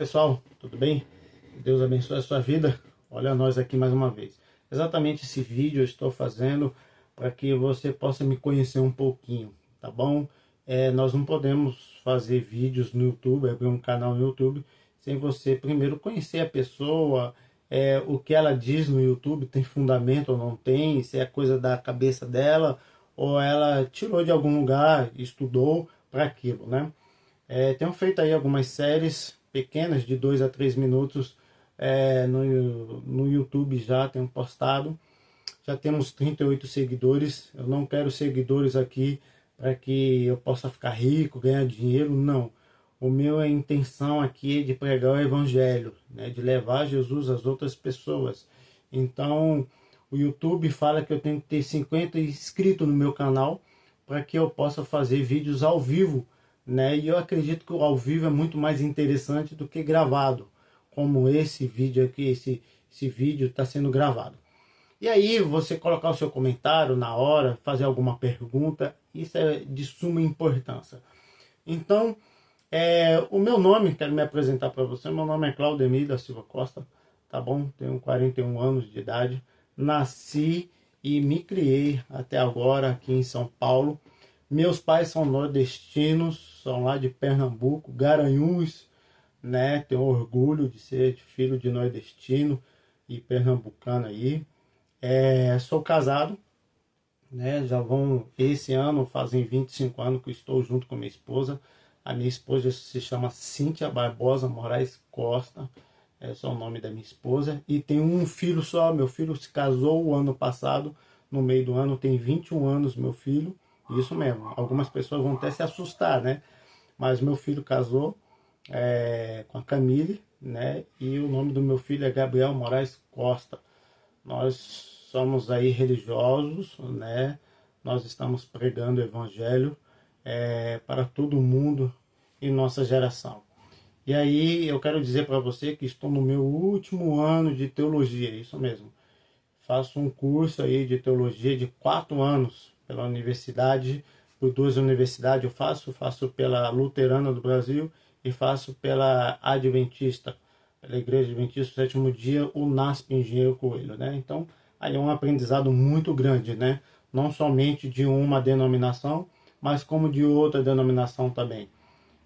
Pessoal, tudo bem? Deus abençoe a sua vida. Olha nós aqui mais uma vez. Exatamente esse vídeo eu estou fazendo para que você possa me conhecer um pouquinho, tá bom? Nós não podemos fazer vídeos no YouTube, abrir um canal no YouTube, sem você primeiro conhecer a pessoa, o que ela diz no YouTube, tem fundamento ou não tem, se é coisa da cabeça dela, ou ela tirou de algum lugar, estudou para aquilo, né? Tenho feito aí algumas séries pequenas de 2 a 3 minutos no YouTube, já tenho postado. Já temos 38 seguidores. Eu não quero seguidores aqui para que eu possa ficar rico, ganhar dinheiro, não. A intenção aqui é de pregar o evangelho, né? De levar Jesus às outras pessoas. Então, o YouTube fala que eu tenho que ter 50 inscritos no meu canal para que eu possa fazer vídeos ao vivo, né? E eu acredito que o ao vivo é muito mais interessante do que gravado, como esse vídeo aqui, esse vídeo está sendo gravado. E aí você colocar o seu comentário na hora, fazer alguma pergunta, isso é de suma importância. Então, o meu nome, quero me apresentar para você, meu nome é Claudemir da Silva Costa, tá bom? Tenho 41 anos de idade, nasci e me criei até agora aqui em São Paulo. Meus pais são nordestinos, são lá de Pernambuco, Garanhuns, né? Tenho orgulho de ser filho de nordestino e pernambucano aí. Sou casado, né? Esse ano fazem 25 anos que eu estou junto com minha esposa. A minha esposa se chama Cíntia Barbosa Moraes Costa, esse é o nome da minha esposa. E tenho um filho só, meu filho se casou o ano passado, no meio do ano, tem 21 anos meu filho. Isso mesmo, algumas pessoas vão até se assustar, né? Mas meu filho casou com a Camille, né? E o nome do meu filho é Gabriel Moraes Costa. Nós somos aí religiosos, né? Nós estamos pregando o evangelho para todo mundo em nossa geração. E aí eu quero dizer para você que estou no meu último ano de teologia, isso mesmo. Faço um curso aí de teologia de 4 anos pela universidade, por 2 universidades eu faço pela Luterana do Brasil e faço pela Adventista, pela Igreja Adventista do Sétimo Dia, o NASP Engenheiro Coelho, né? Então, aí é um aprendizado muito grande, né? Não somente de uma denominação, mas como de outra denominação também.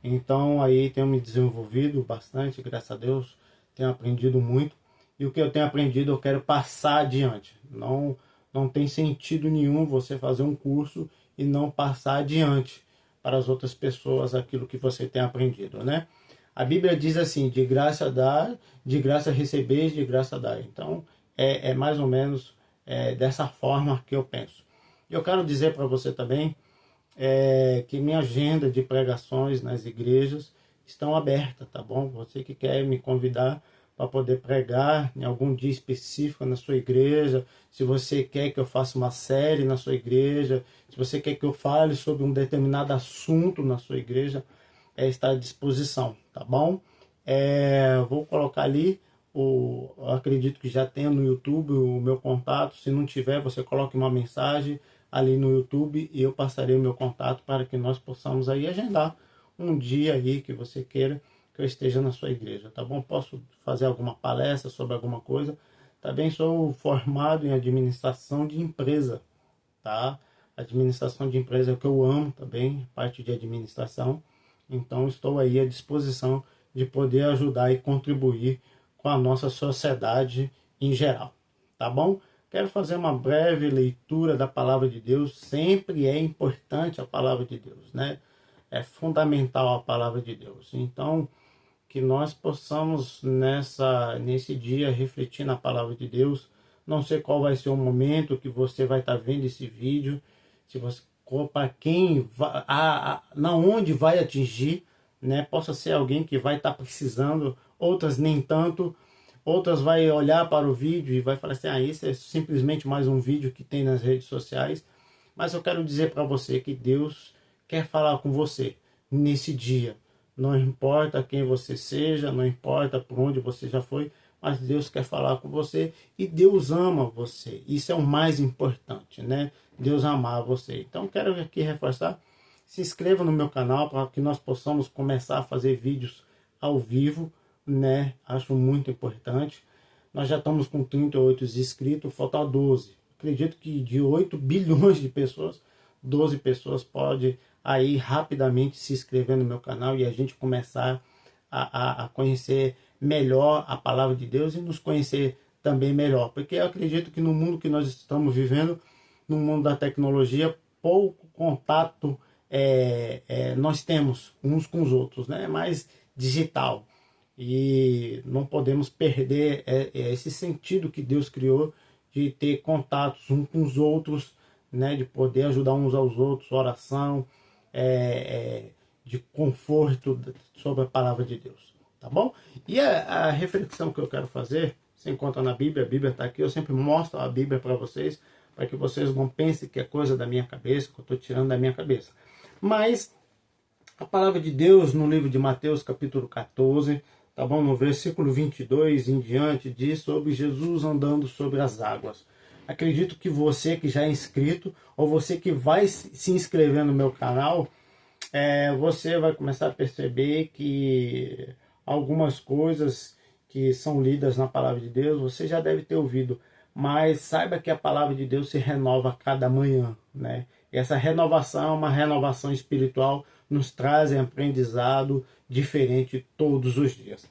Então, aí tenho me desenvolvido bastante, graças a Deus, tenho aprendido muito. E o que eu tenho aprendido eu quero passar adiante. Não tem sentido nenhum você fazer um curso e não passar adiante para as outras pessoas aquilo que você tem aprendido, né? A Bíblia diz assim, de graça dar, de graça receber, de graça dar. Então, é mais ou menos dessa forma que eu penso. Eu quero dizer para você também que minha agenda de pregações nas igrejas estão abertas, tá bom? Você que quer me convidar para poder pregar em algum dia específico na sua igreja, se você quer que eu faça uma série na sua igreja, se você quer que eu fale sobre um determinado assunto na sua igreja, está à disposição, tá bom? Vou colocar ali, eu acredito que já tem no YouTube o meu contato, se não tiver, você coloque uma mensagem ali no YouTube e eu passarei o meu contato para que nós possamos aí agendar um dia aí que você queira que eu esteja na sua igreja, tá bom? Posso fazer alguma palestra sobre alguma coisa. Também sou formado em administração de empresa, tá? Administração de empresa é o que eu amo também, parte de administração. Então estou aí à disposição de poder ajudar e contribuir com a nossa sociedade em geral, tá bom? Quero fazer uma breve leitura da palavra de Deus. Sempre é importante a palavra de Deus, né? É fundamental a palavra de Deus. Então, que nós possamos nesse dia refletir na palavra de Deus. Não sei qual vai ser o momento que você vai estar vendo esse vídeo, se você para quem na onde vai atingir, né? Possa ser alguém que vai estar precisando, outras nem tanto, outras vai olhar para o vídeo e vai falar assim, isso é simplesmente mais um vídeo que tem nas redes sociais. Mas eu quero dizer para você que Deus quer falar com você nesse dia. Não importa quem você seja, não importa por onde você já foi, mas Deus quer falar com você e Deus ama você. Isso é o mais importante, né? Deus amar você. Então, quero aqui reforçar, se inscreva no meu canal para que nós possamos começar a fazer vídeos ao vivo né? Acho muito importante. Nós já estamos com 38 inscritos, falta 12. Acredito que de 8 bilhões de pessoas, 12 pessoas podem aí rapidamente se inscrever no meu canal e a gente começar a conhecer melhor a palavra de Deus e nos conhecer também melhor. Porque eu acredito que no mundo que nós estamos vivendo, no mundo da tecnologia, pouco contato nós temos uns com os outros, né? É mais digital. E não podemos perder esse sentido que Deus criou de ter contatos uns com os outros, né? De poder ajudar uns aos outros, oração, de conforto sobre a palavra de Deus, tá bom? E a reflexão que eu quero fazer, se encontra na Bíblia, a Bíblia está aqui, eu sempre mostro a Bíblia para vocês que vocês não pensem que é coisa da minha cabeça, que eu estou tirando da minha cabeça. Mas a palavra de Deus no livro de Mateus, capítulo 14, tá bom? No versículo 22 em diante, diz sobre Jesus andando sobre as águas. Acredito que você que já é inscrito, ou você que vai se inscrever no meu canal, você vai começar a perceber que algumas coisas que são lidas na palavra de Deus, você já deve ter ouvido, mas saiba que a palavra de Deus se renova a cada manhã, né? E essa renovação é uma renovação espiritual, nos traz aprendizado diferente todos os dias.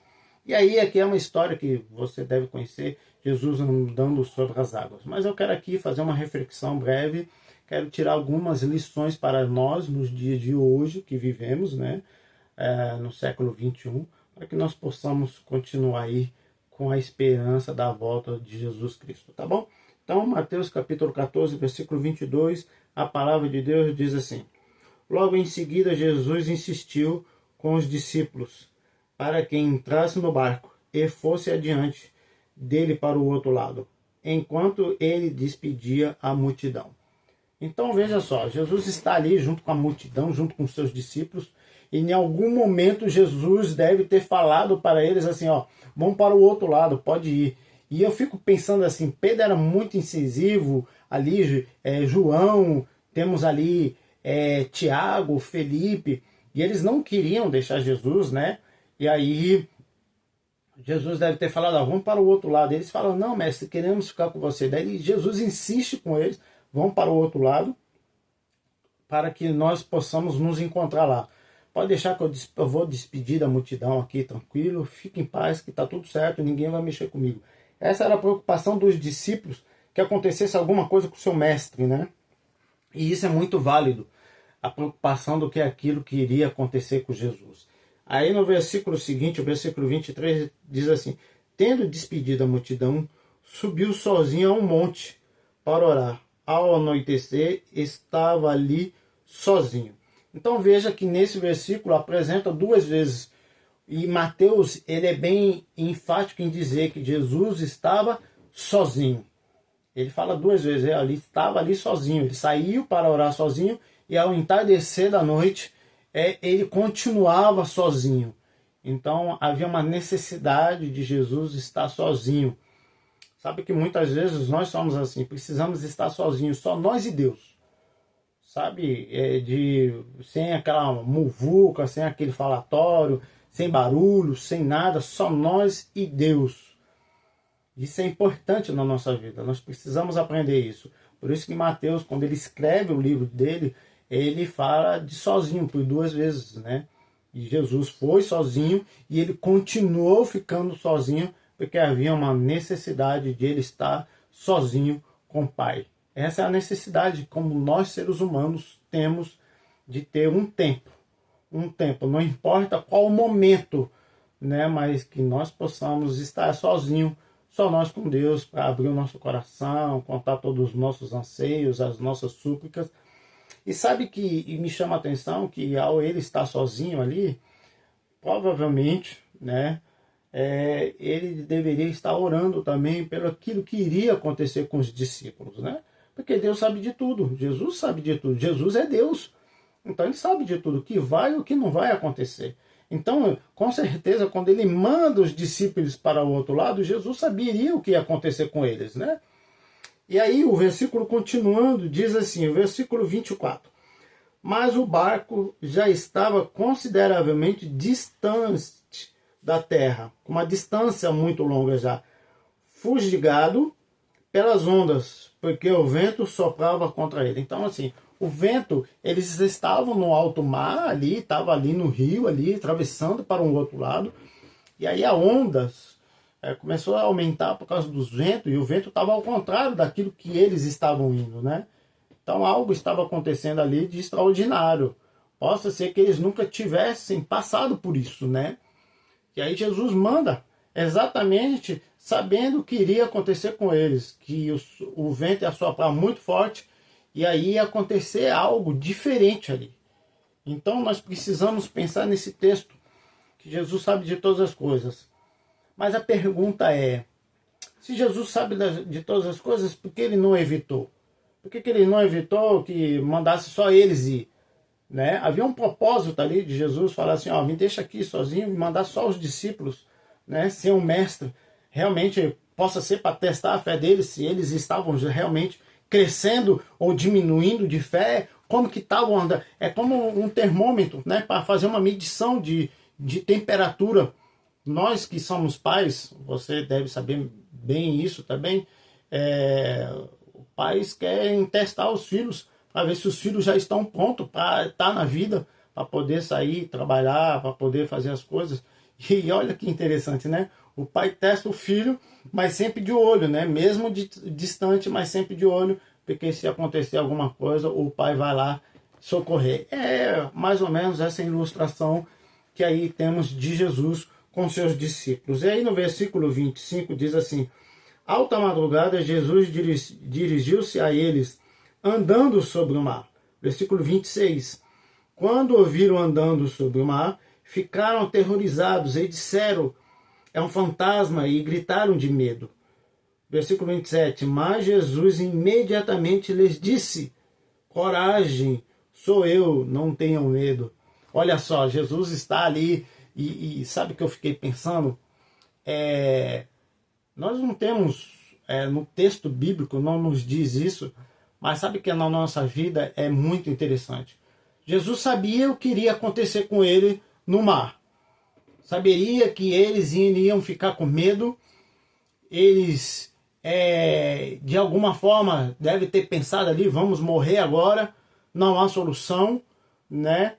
E aí aqui é uma história que você deve conhecer, Jesus andando sobre as águas. Mas eu quero aqui fazer uma reflexão breve, quero tirar algumas lições para nós nos dias de hoje que vivemos, né? No século 21, para que nós possamos continuar aí com a esperança da volta de Jesus Cristo, tá bom? Então, Mateus capítulo 14, versículo 22, a palavra de Deus diz assim: logo em seguida, Jesus insistiu com os discípulos para que entrasse no barco e fosse adiante dele para o outro lado, enquanto ele despedia a multidão. Então, veja só, Jesus está ali junto com a multidão, junto com seus discípulos, e em algum momento Jesus deve ter falado para eles assim, ó, vamos para o outro lado, pode ir. E eu fico pensando assim, Pedro era muito incisivo, ali João, temos ali Tiago, Felipe, e eles não queriam deixar Jesus, né? E aí Jesus deve ter falado, vamos para o outro lado. Eles falam, não, mestre, queremos ficar com você. Daí Jesus insiste com eles, vamos para o outro lado, para que nós possamos nos encontrar lá. Pode deixar que eu vou despedir da multidão aqui, tranquilo, fique em paz, que está tudo certo, ninguém vai mexer comigo. Essa era a preocupação dos discípulos, que acontecesse alguma coisa com o seu mestre, né? E isso é muito válido, a preocupação do que é aquilo que iria acontecer com Jesus. Aí no versículo seguinte, o versículo 23, diz assim: tendo despedido a multidão, subiu sozinho a um monte para orar. Ao anoitecer, estava ali sozinho. Então veja que nesse versículo apresenta duas vezes. E Mateus, ele é bem enfático em dizer que Jesus estava sozinho. Ele fala duas vezes, ele estava ali sozinho. Ele saiu para orar sozinho e ao entardecer da noite, ele continuava sozinho. Então havia uma necessidade de Jesus estar sozinho. Sabe que muitas vezes nós somos assim, precisamos estar sozinhos, só nós e Deus. Sabe, sem aquela muvuca, sem aquele falatório, sem barulho, sem nada, só nós e Deus. Isso é importante na nossa vida, nós precisamos aprender isso. Por isso que Mateus, quando ele escreve o livro dele, ele fala de sozinho por duas vezes, né? E Jesus foi sozinho e ele continuou ficando sozinho porque havia uma necessidade de ele estar sozinho com o Pai. Essa é a necessidade como nós seres humanos temos de ter um tempo, não importa qual o momento, né? Mas que nós possamos estar sozinhos, só nós com Deus, para abrir o nosso coração, contar todos os nossos anseios, as nossas súplicas. E sabe que me chama a atenção que ao ele estar sozinho ali, provavelmente, né, ele deveria estar orando também pelo aquilo que iria acontecer com os discípulos, né? Porque Deus sabe de tudo, Jesus sabe de tudo, Jesus é Deus. Então ele sabe de tudo, o que vai e o que não vai acontecer. Então, com certeza, quando ele manda os discípulos para o outro lado, Jesus saberia o que ia acontecer com eles, né? E aí o versículo continuando diz assim, o versículo 24. Mas o barco já estava consideravelmente distante da terra, com uma distância muito longa já, fustigado pelas ondas, porque o vento soprava contra ele. Então, assim, o vento, eles estavam no alto mar ali, estava ali no rio, ali, atravessando para um outro lado, e aí a ondas começou a aumentar por causa dos ventos, e o vento estava ao contrário daquilo que eles estavam indo, né? Então algo estava acontecendo ali de extraordinário. Possa ser que eles nunca tivessem passado por isso, né? E aí Jesus manda exatamente sabendo o que iria acontecer com eles, que o vento ia soprar muito forte e aí ia acontecer algo diferente ali. Então nós precisamos pensar nesse texto, que Jesus sabe de todas as coisas. Mas a pergunta é, se Jesus sabe de todas as coisas, por que ele não evitou? Por que ele não evitou que mandasse só eles ir? Né? Havia um propósito ali de Jesus falar assim, ó, me deixa aqui sozinho e mandar só os discípulos, né, ser um mestre, realmente possa ser para testar a fé deles, se eles estavam realmente crescendo ou diminuindo de fé, como que estavam andando. É como um termômetro, né, para fazer uma medição de temperatura. Nós que somos pais, você deve saber bem isso também, pais querem testar os filhos, para ver se os filhos já estão prontos para estar na vida, para poder sair, trabalhar, para poder fazer as coisas. E olha que interessante, né? O pai testa o filho, mas sempre de olho, né? Mesmo distante, mas sempre de olho, porque se acontecer alguma coisa, o pai vai lá socorrer. É mais ou menos essa ilustração que aí temos de Jesus com seus discípulos. E aí no versículo 25 diz assim, alta madrugada Jesus dirigiu-se a eles, andando sobre o mar. Versículo 26. Quando ouviram andando sobre o mar, ficaram aterrorizados e disseram, é um fantasma, e gritaram de medo. Versículo 27. Mas Jesus imediatamente lhes disse, coragem, sou eu, não tenham medo. Olha só, Jesus está ali, e sabe o que eu fiquei pensando? Nós não temos, no texto bíblico, não nos diz isso, mas sabe que na nossa vida é muito interessante. Jesus sabia o que iria acontecer com ele no mar. Saberia que eles iriam ficar com medo. Eles, de alguma forma, devem ter pensado ali, vamos morrer agora, não há solução, né?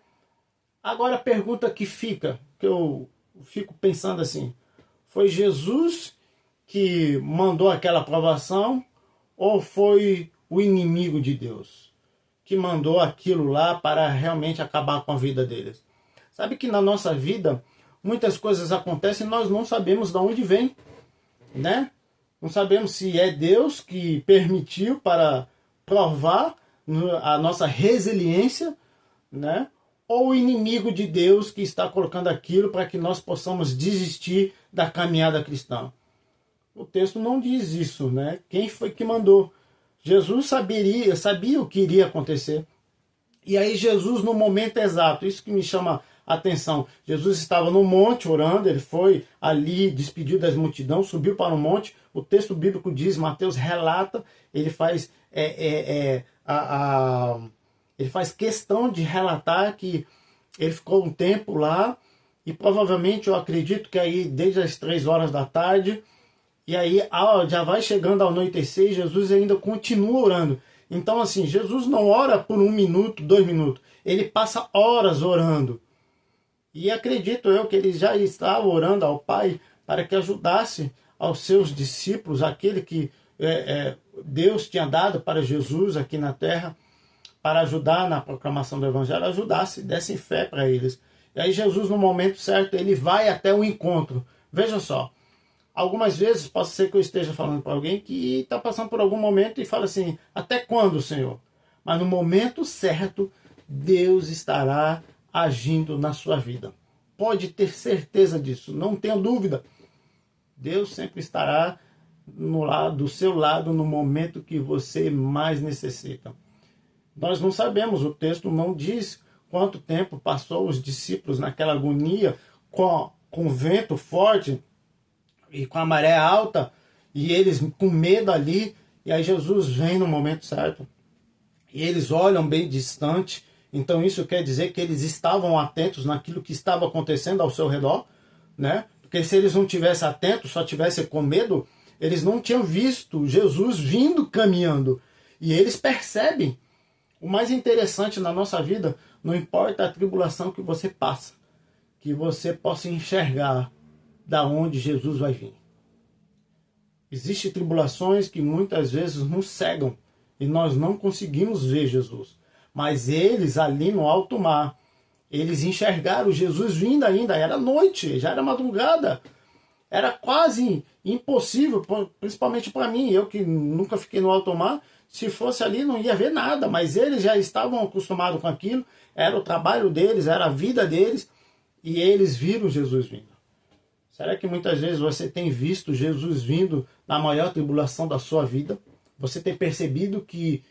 Agora a pergunta que fica, que eu fico pensando assim, foi Jesus que mandou aquela provação ou foi o inimigo de Deus que mandou aquilo lá para realmente acabar com a vida deles? Sabe que na nossa vida muitas coisas acontecem e nós não sabemos de onde vem, né? Não sabemos se é Deus que permitiu para provar a nossa resiliência, né? Ou o inimigo de Deus que está colocando aquilo para que nós possamos desistir da caminhada cristã. O texto não diz isso, né? Quem foi que mandou? Jesus sabia o que iria acontecer. E aí Jesus, no momento exato, isso que me chama a atenção. Jesus estava no monte orando, ele foi ali, despediu das multidões, subiu para o monte. O texto bíblico diz, Mateus relata, ele faz, ele faz questão de relatar que ele ficou um tempo lá, e provavelmente eu acredito que aí desde as 3 horas da tarde, e aí já vai chegando ao anoitecer, Jesus ainda continua orando. Então assim, Jesus não ora por 1 minuto, 2 minutos. Ele passa horas orando. E acredito eu que ele já estava orando ao Pai para que ajudasse aos seus discípulos, aquele que Deus tinha dado para Jesus aqui na terra, para ajudar na proclamação do Evangelho, ajudasse, desse fé para eles. E aí Jesus, no momento certo, ele vai até o encontro. Veja só. Algumas vezes pode ser que eu esteja falando para alguém que está passando por algum momento e fala assim, até quando, Senhor? Mas no momento certo, Deus estará agindo na sua vida. Pode ter certeza disso, não tenha dúvida. Deus sempre estará do seu lado no momento que você mais necessita. Nós não sabemos, o texto não diz quanto tempo passou os discípulos naquela agonia com vento forte, e com a maré alta, e eles com medo ali, e aí Jesus vem no momento certo, e eles olham bem distante. Então isso quer dizer que eles estavam atentos naquilo que estava acontecendo ao seu redor, né? Porque se eles não tivessem atentos, só tivessem com medo, eles não tinham visto Jesus vindo caminhando. E eles percebem. O mais interessante na nossa vida, não importa a tribulação que você passa, que você possa enxergar da onde Jesus vai vir. Existem tribulações que muitas vezes nos cegam e nós não conseguimos ver Jesus. Mas eles ali no alto mar, eles enxergaram Jesus vindo ainda, era noite, já era madrugada. Era quase impossível, principalmente para mim, eu que nunca fiquei no alto mar, se fosse ali não ia ver nada, mas eles já estavam acostumados com aquilo, era o trabalho deles, era a vida deles, e eles viram Jesus vindo. Será que muitas vezes você tem visto Jesus vindo na maior tribulação da sua vida? Você tem percebido que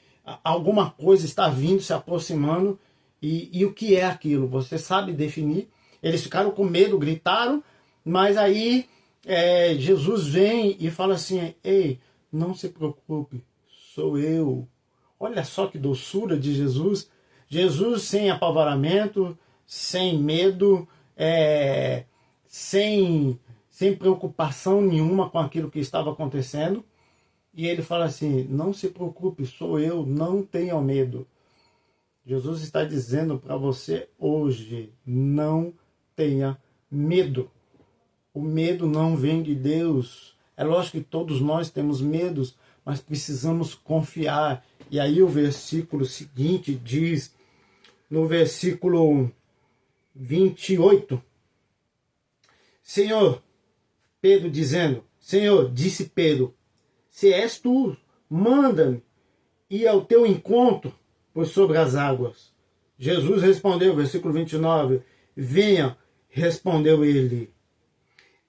alguma coisa está vindo, se aproximando, e o que é aquilo? Você sabe definir? Eles ficaram com medo, gritaram, mas aí Jesus vem e fala assim, ei, não se preocupe, sou eu. Olha só que doçura de Jesus. Jesus sem apavoramento, sem medo, sem preocupação nenhuma com aquilo que estava acontecendo. E ele fala assim, não se preocupe, sou eu, não tenha medo. Jesus está dizendo para você hoje, não tenha medo. O medo não vem de Deus. É lógico que todos nós temos medos, mas precisamos confiar. E aí o versículo seguinte diz, no versículo 28, Senhor, Pedro dizendo, Senhor, disse Pedro, se és tu, manda-me ir ao teu encontro por sobre as águas. Jesus respondeu, versículo 29, venha, respondeu ele.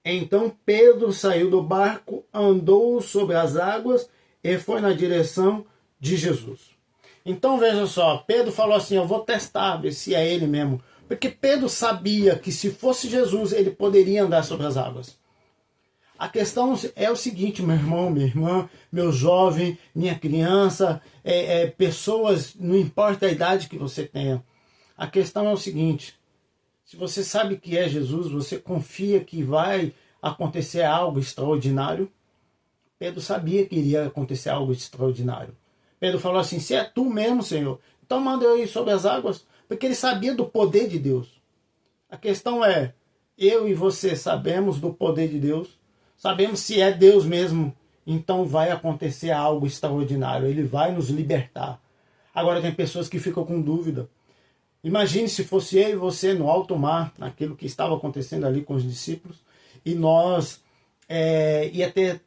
Então Pedro saiu do barco, andou sobre as águas e foi na direção de Jesus. Então veja só, Pedro falou assim, eu vou testar, ver se é ele mesmo. Porque Pedro sabia que se fosse Jesus, ele poderia andar sobre as águas. A questão é o seguinte, meu irmão, minha irmã, meu jovem, minha criança, pessoas, não importa a idade que você tenha. A questão é o seguinte, se você sabe que é Jesus, você confia que vai acontecer algo extraordinário. Pedro sabia que iria acontecer algo extraordinário. Pedro falou assim, se é tu mesmo, Senhor, então manda eu ir sobre as águas, porque ele sabia do poder de Deus. A questão é, eu e você sabemos do poder de Deus, sabemos se é Deus mesmo, então vai acontecer algo extraordinário, ele vai nos libertar. Agora tem pessoas que ficam com dúvida. Imagine se fosse eu e você no alto mar, naquilo que estava acontecendo ali com os discípulos, e nós ia ter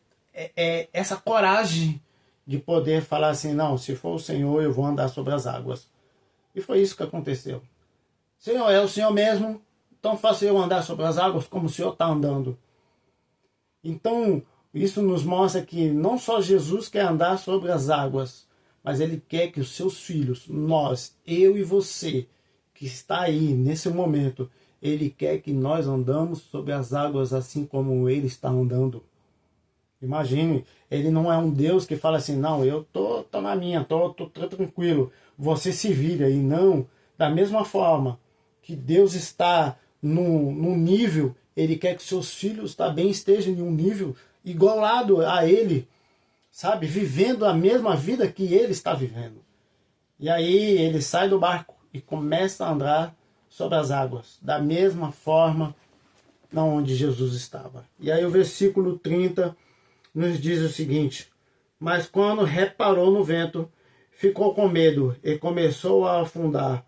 essa coragem de poder falar assim, não, se for o Senhor eu vou andar sobre as águas. E foi isso que aconteceu. Senhor, é o Senhor mesmo, então faça eu andar sobre as águas como o Senhor está andando. Então, isso nos mostra que não só Jesus quer andar sobre as águas, mas Ele quer que os seus filhos, nós, eu e você, que está aí nesse momento, Ele quer que nós andamos sobre as águas assim como Ele está andando. Imagine, Ele não é um Deus que fala assim, não, eu tô na minha, tô tranquilo, você se vira aí. Não, da mesma forma que Deus está num nível, Ele quer que seus filhos também estejam em um nível igualado a Ele, sabe? Vivendo a mesma vida que Ele está vivendo. E aí ele sai do barco e começa a andar sobre as águas, da mesma forma na onde Jesus estava. E aí o versículo 30 nos diz o seguinte, mas quando reparou no vento, ficou com medo e começou a afundar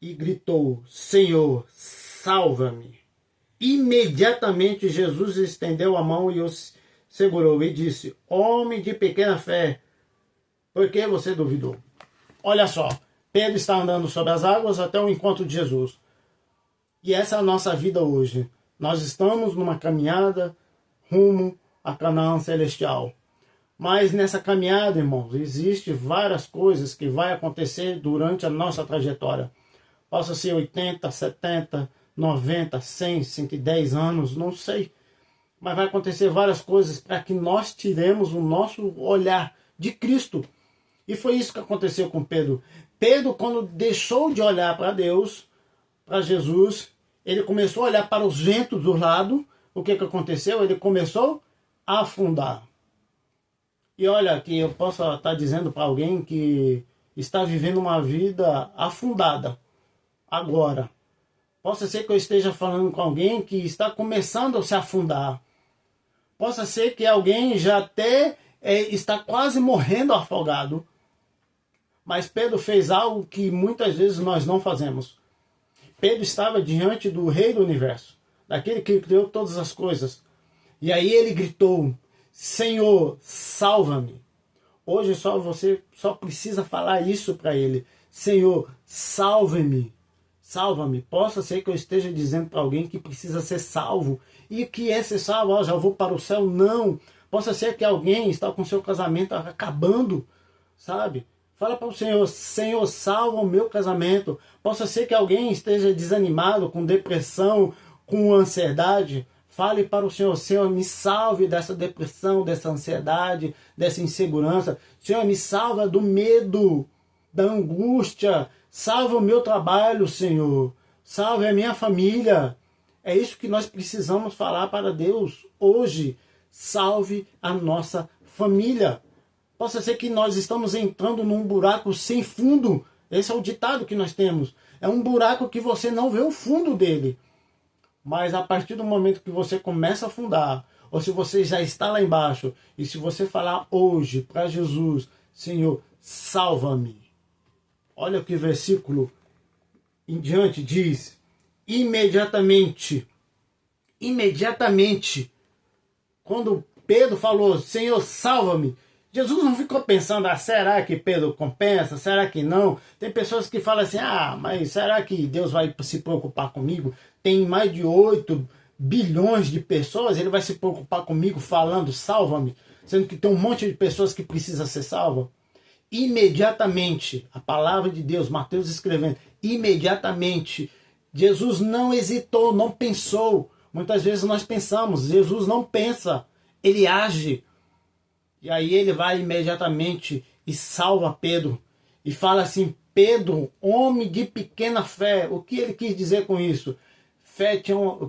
e gritou, Senhor, salva-me. Imediatamente Jesus estendeu a mão e os segurou e disse, homem de pequena fé, por que você duvidou? Olha só, Pedro está andando sobre as águas até o encontro de Jesus. E essa é a nossa vida hoje. Nós estamos numa caminhada rumo a Canaã celestial. Mas nessa caminhada, irmãos, existe várias coisas que vai acontecer durante a nossa trajetória. Possa ser 80, 70, 90, 100, 110 anos, não sei. Mas vai acontecer várias coisas para que nós tiremos o nosso olhar de Cristo. E foi isso que aconteceu com Pedro. Pedro, quando deixou de olhar para Deus, para Jesus, ele começou a olhar para os ventos do lado. O que aconteceu? Ele começou a afundar. E olha, que eu posso estar dizendo para alguém que está vivendo uma vida afundada agora. Possa ser que eu esteja falando com alguém que está começando a se afundar. Possa ser que alguém já até está quase morrendo afogado. Mas Pedro fez algo que muitas vezes nós não fazemos. Pedro estava diante do Rei do Universo, daquele que criou todas as coisas. E aí ele gritou: Senhor, salva-me. Hoje você só precisa falar isso para ele: Senhor, salve-me. Salva-me. Possa ser que eu esteja dizendo para alguém que precisa ser salvo. E que é ser salvo, já vou para o céu. Não. Possa ser que alguém está com seu casamento acabando, sabe? Fala para o Senhor: Senhor, salva o meu casamento. Possa ser que alguém esteja desanimado, com depressão, com ansiedade. Fale para o Senhor: Senhor, me salve dessa depressão, dessa ansiedade, dessa insegurança. Senhor, me salva do medo, da angústia. Salva o meu trabalho, Senhor. Salve a minha família. É isso que nós precisamos falar para Deus hoje. Salve a nossa família. Possa ser que nós estamos entrando num buraco sem fundo. Esse é o ditado que nós temos. É um buraco que você não vê o fundo dele. Mas a partir do momento que você começa a afundar, ou se você já está lá embaixo, e se você falar hoje para Jesus: Senhor, salva-me. Olha o que o versículo em diante diz: imediatamente, quando Pedro falou: Senhor, salva-me, Jesus não ficou pensando: será que Pedro compensa? Será que não? Tem pessoas que falam assim: mas será que Deus vai se preocupar comigo? Tem mais de 8 bilhões de pessoas, ele vai se preocupar comigo falando salva-me, sendo que tem um monte de pessoas que precisam ser salvas? Imediatamente, a palavra de Deus, Mateus escrevendo, imediatamente, Jesus não hesitou, não pensou. Muitas vezes nós pensamos, Jesus não pensa, ele age. E aí ele vai imediatamente e salva Pedro. E fala assim: Pedro, homem de pequena fé. O que ele quis dizer com isso?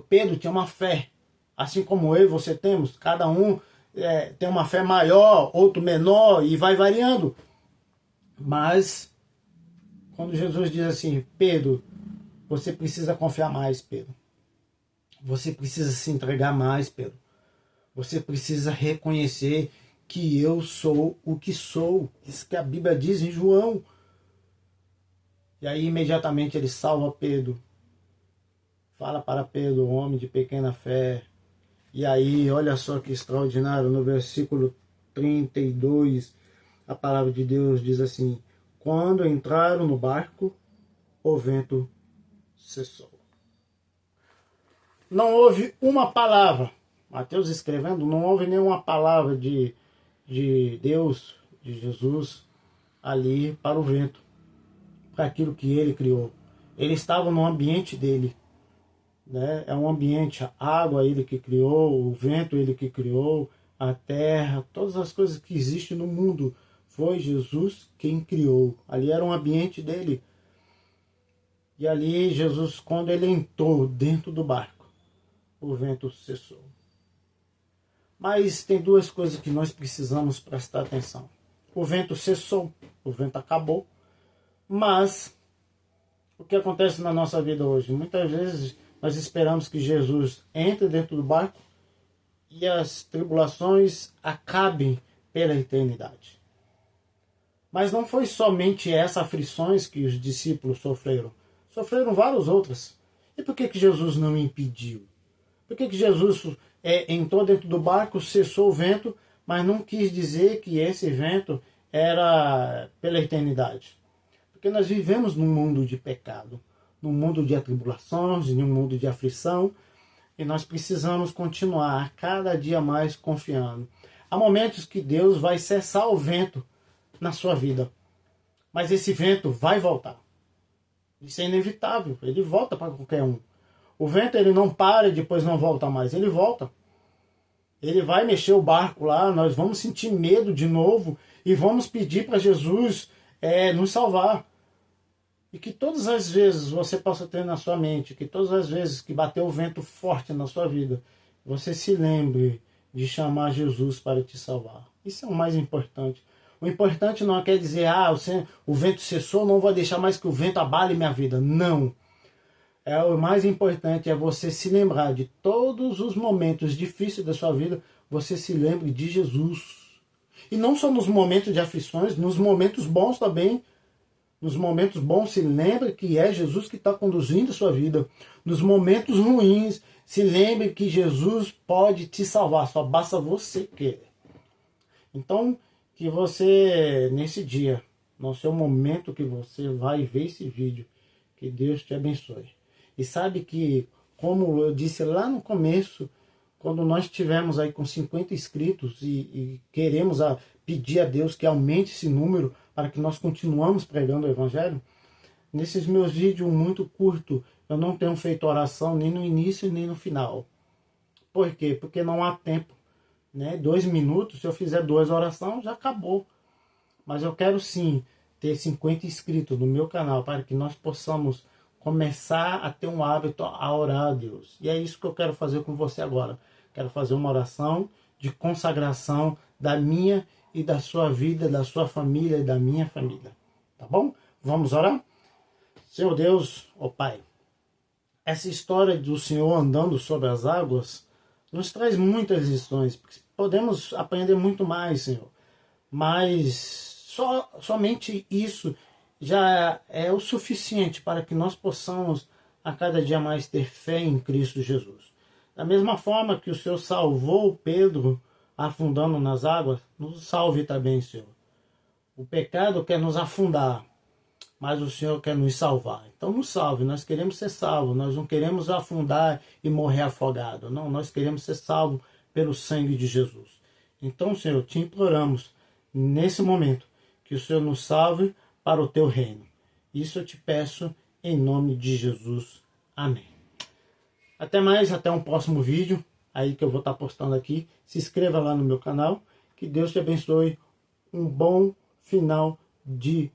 Pedro tinha uma fé. Assim como eu e você temos. Cada um tem uma fé maior, outro menor, e vai variando. Mas, quando Jesus diz assim: Pedro, você precisa confiar mais, Pedro. Você precisa se entregar mais, Pedro. Você precisa reconhecer que eu sou o que sou. Isso que a Bíblia diz em João. E aí imediatamente ele salva Pedro. Fala para Pedro, homem de pequena fé. E aí, olha só que extraordinário, no versículo 32, a palavra de Deus diz assim: quando entraram no barco, o vento cessou. Não houve uma palavra, Mateus escrevendo, não houve nenhuma palavra de Deus, de Jesus, ali para o vento, para aquilo que ele criou. Ele estava no ambiente dele, né? É um ambiente, a água ele que criou, o vento ele que criou, a terra, todas as coisas que existem no mundo, foi Jesus quem criou. Ali era um ambiente dele. E ali Jesus, quando ele entrou dentro do barco, o vento cessou. Mas tem duas coisas que nós precisamos prestar atenção. O vento cessou, o vento acabou, mas o que acontece na nossa vida hoje? Muitas vezes nós esperamos que Jesus entre dentro do barco e as tribulações acabem pela eternidade. Mas não foi somente essas aflições que os discípulos sofreram. Sofreram várias outras. E por que Jesus não impediu? Por que Jesus entrou dentro do barco, cessou o vento, mas não quis dizer que esse vento era pela eternidade? Porque nós vivemos num mundo de pecado, num mundo de atribulações, num mundo de aflição, e nós precisamos continuar cada dia mais confiando. Há momentos que Deus vai cessar o vento na sua vida, mas esse vento vai voltar. Isso é inevitável, ele volta para qualquer um. O vento ele não para e depois não volta mais, ele volta. Ele vai mexer o barco lá, nós vamos sentir medo de novo e vamos pedir para Jesus nos salvar. E que todas as vezes você possa ter na sua mente, que todas as vezes que bater o vento forte na sua vida, você se lembre de chamar Jesus para te salvar. Isso é o mais importante. O importante não quer dizer, o vento cessou, não vou deixar mais que o vento abale minha vida. Não. O mais importante é você se lembrar de todos os momentos difíceis da sua vida, você se lembre de Jesus. E não só nos momentos de aflições, nos momentos bons também. Nos momentos bons, se lembre que é Jesus que está conduzindo a sua vida. Nos momentos ruins, se lembre que Jesus pode te salvar, só basta você querer. Então, que você, nesse dia, no seu momento que você vai ver esse vídeo, que Deus te abençoe. E sabe que, como eu disse lá no começo, quando nós estivermos aí com 50 inscritos e queremos pedir a Deus que aumente esse número para que nós continuamos pregando o Evangelho, nesses meus vídeos muito curtos, eu não tenho feito oração nem no início nem no final. Por quê? Porque não há tempo. 2 minutos, se eu fizer 2 orações, já acabou. Mas eu quero sim ter 50 inscritos no meu canal para que nós possamos começar a ter um hábito a orar a Deus. E é isso que eu quero fazer com você agora. Quero fazer uma oração de consagração da minha e da sua vida, da sua família e da minha família. Tá bom? Vamos orar? Senhor Deus, ó Pai, essa história do Senhor andando sobre as águas nos traz muitas lições. Podemos aprender muito mais, Senhor. Mas somente isso já é o suficiente para que nós possamos a cada dia mais ter fé em Cristo Jesus. Da mesma forma que o Senhor salvou Pedro afundando nas águas, nos salve também, Senhor. O pecado quer nos afundar, mas o Senhor quer nos salvar. Então nos salve, nós queremos ser salvos, nós não queremos afundar e morrer afogado. Não, nós queremos ser salvos pelo sangue de Jesus. Então, Senhor, te imploramos, nesse momento, que o Senhor nos salve para o teu reino. Isso eu te peço em nome de Jesus. Amém. Até mais, até um próximo vídeo aí que eu vou estar postando aqui. Se inscreva lá no meu canal. Que Deus te abençoe. Um bom final de